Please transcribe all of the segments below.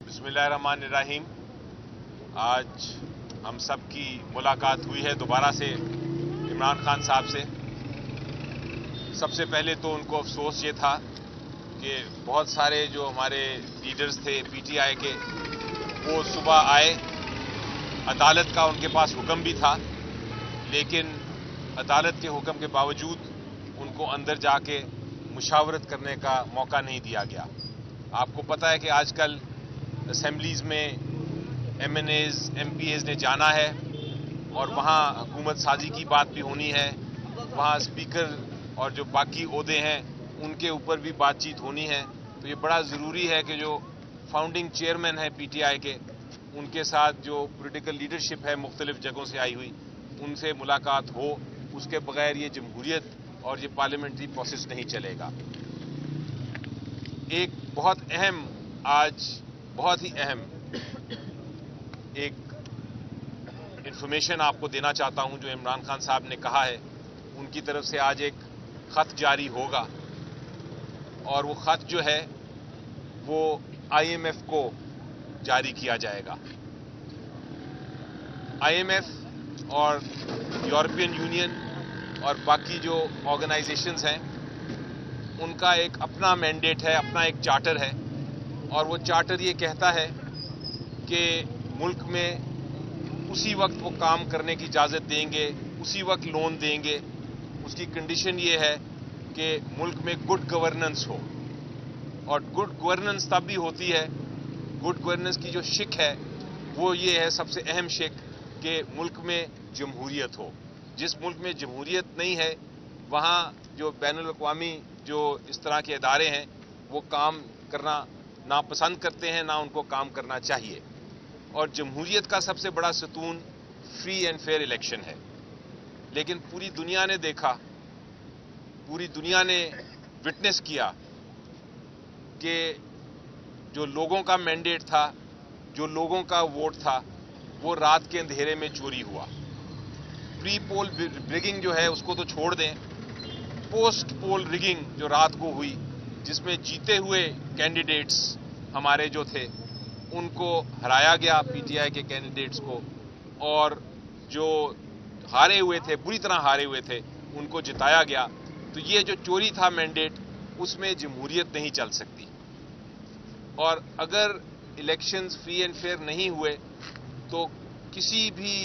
बिस्मिल्लाहिर्रहमानिर्रहीम। आज हम सब की मुलाकात हुई है दोबारा से इमरान खान साहब से। सबसे पहले तो उनको अफसोस ये था कि बहुत सारे जो हमारे लीडर्स थे पीटीआई के, वो सुबह आए, अदालत का उनके पास हुक्म भी था, लेकिन अदालत के हुक्म के बावजूद उनको अंदर जाके मुशावरत करने का मौका नहीं दिया गया। आपको पता है कि आजकल असेंबलीज़ में एमएनएज़ एमपीएज़ ने जाना है और वहाँ हुकूमत साजी की बात भी होनी है, वहाँ स्पीकर और जो बाकी ओहदे हैं उनके ऊपर भी बातचीत होनी है। तो ये बड़ा ज़रूरी है कि जो फाउंडिंग चेयरमैन है पीटीआई के, उनके साथ जो पॉलिटिकल लीडरशिप है मुख्तलिफ जगहों से आई हुई, उनसे मुलाकात हो। उसके बगैर ये जमहूरियत और ये पार्लियामेंट्री प्रोसेस नहीं चलेगा। एक बहुत अहम, आज बहुत ही अहम एक इंफॉर्मेशन आपको देना चाहता हूं। जो इमरान खान साहब ने कहा है, उनकी तरफ से आज एक खत जारी होगा और वो खत जो है वो आईएमएफ को जारी किया जाएगा। आईएमएफ और यूरोपियन यूनियन और बाकी जो ऑर्गेनाइजेशंस हैं, उनका एक अपना मैंडेट है, अपना एक चार्टर है, और वो चार्टर ये कहता है कि मुल्क में उसी वक्त वो काम करने की इजाज़त देंगे, उसी वक्त लोन देंगे। उसकी कंडीशन ये है कि मुल्क में गुड गवर्नेंस हो, और गुड गवर्नेंस तब भी होती है, गुड गवर्नेंस की जो शिक है वो ये है, सबसे अहम शिक, कि मुल्क में जमहूरियत हो। जिस मुल्क में जमहूरियत नहीं है, वहाँ जो बैनुल अक़वामी जो इस तरह के इदारे हैं वो काम करना नापसंद करते हैं, ना उनको काम करना चाहिए। और जमहूरियत का सबसे बड़ा सतून फ्री एंड फेयर इलेक्शन है। लेकिन पूरी दुनिया ने देखा, पूरी दुनिया ने विटनेस किया कि जो लोगों का मैंडेट था, जो लोगों का वोट था, वो रात के अंधेरे में चोरी हुआ। प्री पोल रिगिंग जो है उसको तो छोड़ दें, पोस्ट पोल रिगिंग जो रात को हुई, जिसमें जीते हुए कैंडिडेट्स हमारे जो थे उनको हराया गया, पीटीआई के कैंडिडेट्स को, और जो हारे हुए थे, बुरी तरह हारे हुए थे, उनको जिताया गया। तो ये जो चोरी था मैंडेट, उसमें जमहूरियत नहीं चल सकती। और अगर इलेक्शंस फ्री एंड फेयर नहीं हुए तो किसी भी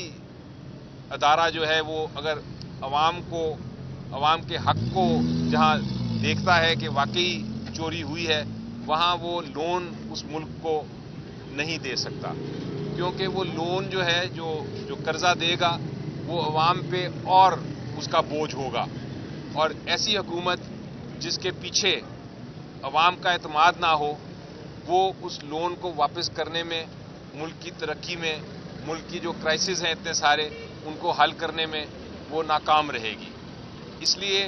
अदारा जो है वो अगर अवाम के हक को जहां देखता है कि वाकई चोरी हुई है, वहां वो लोन उस मुल्क को नहीं दे सकता, क्योंकि वो लोन जो है, जो कर्जा देगा, वो अवाम पे और उसका बोझ होगा। और ऐसी हुकूमत जिसके पीछे अवाम का एतमाद ना हो, वो उस लोन को वापस करने में, मुल्क की तरक्की में, मुल्क की जो क्राइसिस हैं इतने सारे, उनको हल करने में वो नाकाम रहेगी। इसलिए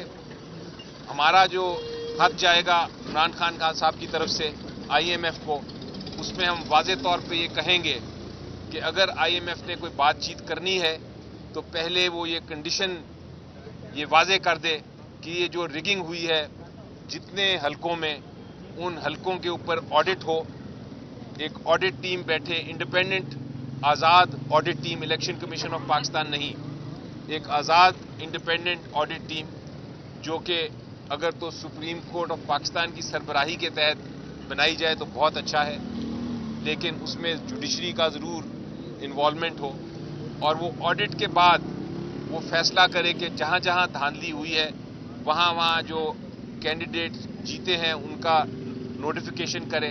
हमारा जो खत जाएगा इमरान खान साहब की तरफ से आईएमएफ को, उसमें हम वाज़े तौर पे ये कहेंगे कि अगर आईएमएफ ने कोई बातचीत करनी है तो पहले वो ये कंडीशन ये वाज़े कर दे कि ये जो रिगिंग हुई है जितने हलकों में, उन हलकों के ऊपर ऑडिट हो। एक ऑडिट टीम बैठे, independent Azad audit team, election commission of Pakistan नहीं, एक आज़ाद इंडिपेंडेंट ऑडिट टीम, जो कि अगर तो सुप्रीम कोर्ट ऑफ पाकिस्तान की सरबराही के तहत बनाई जाए तो बहुत अच्छा है, लेकिन उसमें जुडिशरी का ज़रूर इन्वॉल्वमेंट हो, और वो ऑडिट के बाद वो फैसला करे कि जहाँ जहाँ धांधली हुई है वहाँ वहाँ जो कैंडिडेट जीते हैं उनका नोटिफिकेशन करे।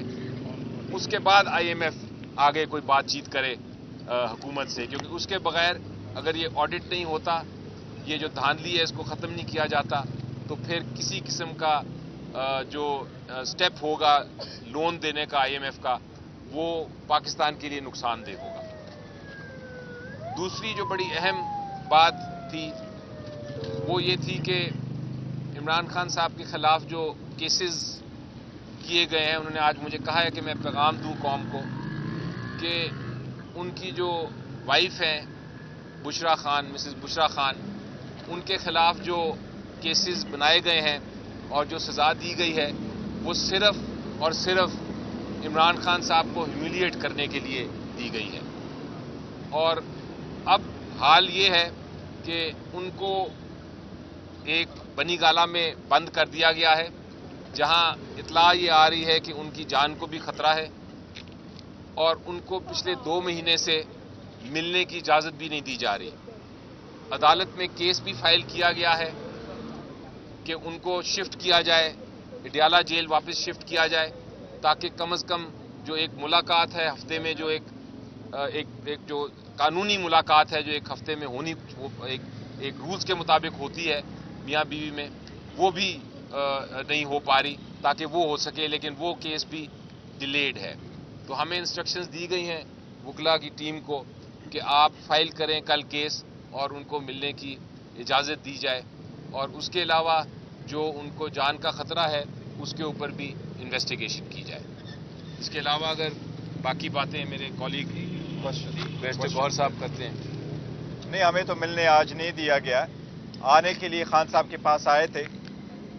उसके बाद आईएमएफ आगे कोई बातचीत करे हुकूमत से, क्योंकि उसके बगैर अगर ये ऑडिट नहीं होता, ये जो धांधली है इसको ख़त्म नहीं किया जाता, तो फिर किसी किस्म का जो स्टेप होगा लोन देने का आईएमएफ का, वो पाकिस्तान के लिए नुकसानदेह होगा। दूसरी जो बड़ी अहम बात थी वो ये थी कि इमरान खान साहब के ख़िलाफ़ जो केसेस किए गए हैं, उन्होंने आज मुझे कहा है कि मैं पैगाम दूं कौम को कि उनकी जो वाइफ हैं बुशरा खान, मिसेस बुशरा खान, उनके ख़िलाफ़ जो केसेस बनाए गए हैं और जो सज़ा दी गई है, वो सिर्फ़ और सिर्फ عمران خان صاحب کو ہیومیلیٹ کرنے کے لیے دی گئی ہے. اور اب حال یہ ہے کہ ان کو ایک بنی گالہ میں بند کر دیا گیا ہے، جہاں اطلاع یہ آ رہی ہے کہ ان کی جان کو بھی خطرہ ہے، اور ان کو پچھلے 2 مہینے سے ملنے کی اجازت بھی نہیں دی جا رہی. عدالت میں کیس بھی فائل کیا گیا ہے کہ ان کو شفٹ کیا جائے، اڈیالہ جیل واپس شفٹ کیا جائے، تاکہ کم از کم جو ایک ملاقات ہے ہفتے میں، جو ایک جو قانونی ملاقات ہے جو ایک ہفتے میں ہونی، ایک رولز کے مطابق ہوتی ہے میاں بیوی میں، وہ بھی نہیں ہو پا رہی تاکہ وہ ہو سکے. لیکن وہ کیس بھی ڈیلیڈ ہے. تو ہمیں انسٹرکشنز دی گئی ہیں وکلا کی ٹیم کو کہ آپ فائل کریں کل کیس اور ان کو ملنے کی اجازت دی جائے، اور اس کے علاوہ جو ان کو جان کا خطرہ ہے اس کے اوپر بھی انویسٹیگیشن کی جائے. اس کے علاوہ اگر باقی باتیں میرے کولیگ بیرسٹر گوہر صاحب کرتے ہیں. نہیں، ہمیں تو ملنے آج نہیں دیا گیا. آنے کے لیے خان صاحب کے پاس آئے تھے،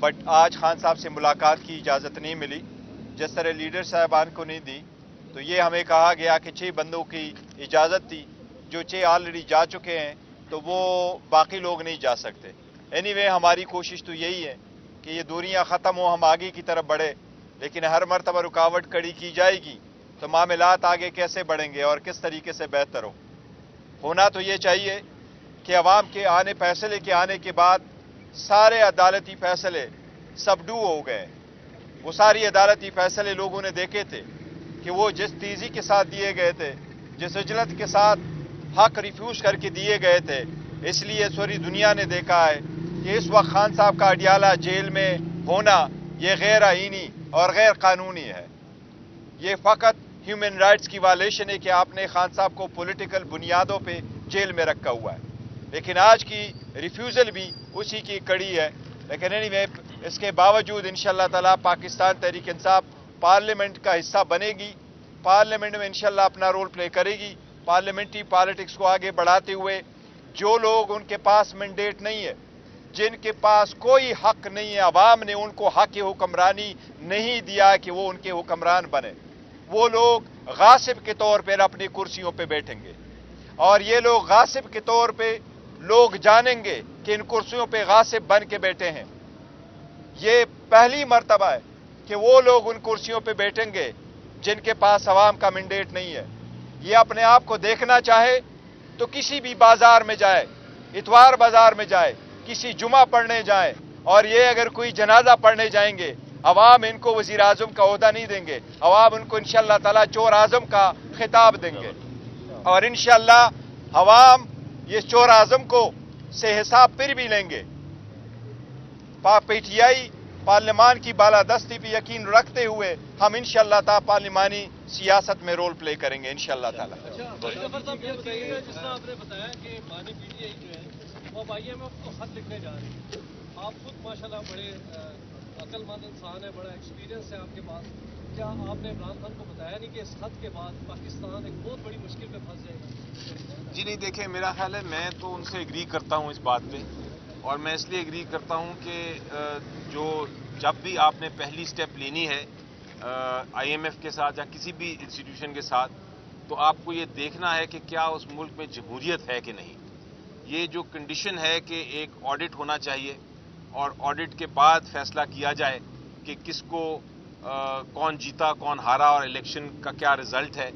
بٹ آج خان صاحب سے ملاقات کی اجازت نہیں ملی. جس طرح لیڈر صاحبان کو نہیں دی، تو یہ ہمیں کہا گیا کہ 6 بندوں کی اجازت تھی، جو 6 آلریڈی جا چکے ہیں، تو وہ باقی لوگ نہیں جا سکتے. اینی وے ہماری کوشش تو یہی ہے کہ یہ دوریاں ختم ہو، ہم آگے کی طرف بڑھے. لیکن ہر مرتبہ رکاوٹ کھڑی کی جائے گی تو معاملات آگے کیسے بڑھیں گے اور کس طریقے سے بہتر ہونا تو یہ چاہیے کہ عوام کے فیصلے کے آنے کے بعد سارے عدالتی فیصلے سبڈو ہو گئے. وہ ساری عدالتی فیصلے لوگوں نے دیکھے تھے کہ وہ جس تیزی کے ساتھ دیے گئے تھے، جس عجلت کے ساتھ حق ریفیوز کر کے دیے گئے تھے. اس لیے سوری دنیا نے دیکھا ہے کہ اس وقت خان صاحب کا اڈیالہ جیل میں ہونا یہ غیر آئینی اور غیر قانونی ہے. یہ فقط ہیومن رائٹس کی وائلیشن ہے کہ آپ نے خان صاحب کو پولیٹیکل بنیادوں پہ جیل میں رکھا ہوا ہے. لیکن آج کی ریفیوزل بھی اسی کی کڑی ہے. لیکن اینی وے اس کے باوجود انشاءاللہ تعالی پاکستان تحریک انصاف پارلیمنٹ کا حصہ بنے گی، پارلیمنٹ میں انشاءاللہ اپنا رول پلے کرے گی. پارلیمنٹری پالیٹکس کو آگے بڑھاتے ہوئے جو لوگ ان کے پاس مینڈیٹ نہیں ہے، جن کے پاس کوئی حق نہیں ہے، عوام نے ان کو حق حکمرانی نہیں دیا کہ وہ ان کے حکمران بنے، وہ لوگ غاصب کے طور پر اپنی کرسیوں پہ بیٹھیں گے. اور یہ لوگ غاصب کے طور پہ لوگ جانیں گے کہ ان کرسیوں پہ غاصب بن کے بیٹھے ہیں. یہ پہلی مرتبہ ہے کہ وہ لوگ ان کرسیوں پہ بیٹھیں گے جن کے پاس عوام کا مینڈیٹ نہیں ہے. یہ اپنے آپ کو دیکھنا چاہے تو کسی بھی بازار میں جائے، اتوار بازار میں جائے، کسی جمعہ پڑھنے جائیں، اور یہ اگر کوئی جنازہ پڑھنے جائیں گے، عوام ان کو وزیر اعظم کا عہدہ نہیں دیں گے، عوام ان کو انشاءاللہ تعالی چور اعظم کا خطاب دیں گے. اور انشاءاللہ عوام یہ چور اعظم کو سے حساب پھر بھی لیں گے. پی ٹی آئی پارلیمان کی بالادستی پہ یقین رکھتے ہوئے ہم انشاءاللہ تعالی پارلیمانی سیاست میں رول پلے کریں گے انشاءاللہ تعالی. جس طرح آپ نے بتایا کہ بانی پی ٹی آئی جو ہے وہ آئی ایم ایف کو خط لکھنے جا رہی ہے. آپ خود ماشاءاللہ بڑے عقل مند انسان ہیں، بڑا ایکسپیرینس ہے آپ کے پاس. کیا آپ نے عمران خان کو بتایا نہیں کہ اس خط کے بعد پاکستان ایک بہت بڑی مشکل میں پھنس جائے گا؟ جی نہیں، دیکھیں میرا خیال ہے میں تو ان سے ایگری کرتا ہوں اس بات پہ، اور میں اس لیے ایگری کرتا ہوں کہ جب بھی آپ نے پہلی سٹیپ لینی ہے آئی ایم ایف کے ساتھ یا کسی بھی انسٹیٹیوشن کے ساتھ، تو آپ کو یہ دیکھنا ہے کہ کیا اس ملک میں جمہوریت ہے کہ نہیں. یہ جو کنڈیشن ہے کہ ایک آڈٹ ہونا چاہیے اور آڈٹ کے بعد فیصلہ کیا جائے کہ کس کو کون جیتا کون ہارا اور الیکشن کا کیا رزلٹ ہے.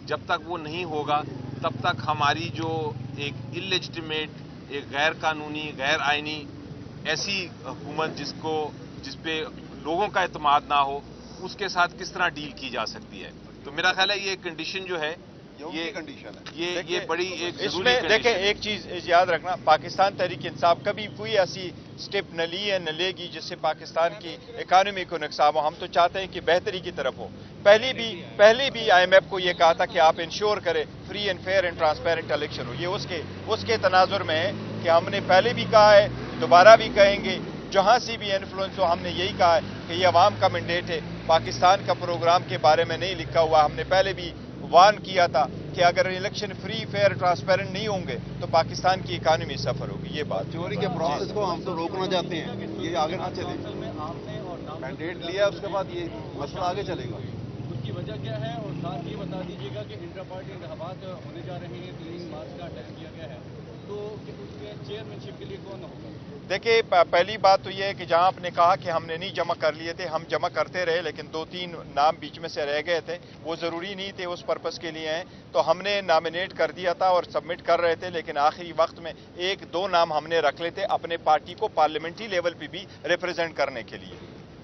جب تک وہ نہیں ہوگا تب تک ہماری جو ایک انلیجٹمیٹ، ایک غیر قانونی، غیر آئینی ایسی حکومت جس پہ لوگوں کا اعتماد نہ ہو، اس کے ساتھ کس طرح ڈیل کی جا سکتی ہے. تو میرا خیال ہے یہ کنڈیشن جو ہے یہ بڑی ایک اس میں دیکھیں ایک چیز یاد رکھنا، پاکستان تحریک انصاف کبھی کوئی ایسی سٹیپ نہ لی ہے نہ لے گی جس سے پاکستان کی اکانومی کو نقصان ہو. ہم تو چاہتے ہیں کہ بہتری کی طرف ہو. پہلی بھی آئی ایم ایف کو یہ کہا تھا کہ آپ انشور کریں free and fair and transparent election ہو. یہ اس کے تناظر میں ہے کہ ہم نے پہلے بھی کہا ہے، دوبارہ بھی کہیں گے، جہاں سے بھی انفلوئنس ہو. ہم نے یہی کہا ہے کہ یہ عوام کا مینڈیٹ ہے، پاکستان کا پروگرام کے بارے میں نہیں لکھا ہوا. ہم نے پہلے بھی وارن کیا تھا کہ اگر الیکشن فری فیئر ٹرانسپیرنٹ نہیں ہوں گے تو پاکستان کی اکانومی سفر ہوگی. یہ بات چوری کے پروسیس کو ہم تو روکنا چاہتے ہیں، یہ آگے نہ چلے. مینڈیٹ لیا اس کے بعد یہ مسئلہ آگے چلے گا. भेजा गया है और साथ ये बता दीजिएगा कि इंट्रा पार्टी इंतखाबात होने जा रहे हैं, 3 मार्च का टाइम दिया गया है, तो उसमें चेयरमैनशिप के लिए कौन होगा? देखिए, पहली बात तो ये है कि जहां आपने कहा कि हमने नहीं जमा कर लिए थे, हम जमा करते रहे, लेकिन 2-3 नाम बीच में से रह गए थे, वो ज़रूरी नहीं थे उस पर्पस के लिए हैं, तो हमने नॉमिनेट कर दिया था और सबमिट कर रहे थे, लेकिन आखिरी वक्त में 1-2 नाम हमने रख लेते अपने पार्टी को पार्लियामेंट्री लेवल पे भी रिप्रेजेंट करने के लिए,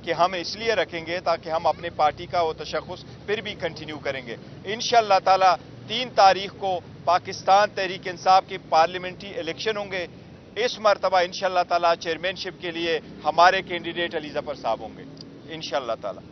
कि हम इसलिए रखेंगे ताकि हम अपने पार्टी का वो तशख़्ख़ुस फिर भी कंटिन्यू करेंगे। इंशाअल्लाह ताला 3 तारीख को पाकिस्तान तहरीक इंसाफ के पार्लियामेंट्री इलेक्शन होंगे। इस मरतबा इंशाअल्लाह ताला चेयरमैनशिप के लिए हमारे कैंडिडेट अली ज़फ़र साहब होंगे इंशाअल्लाह ताला।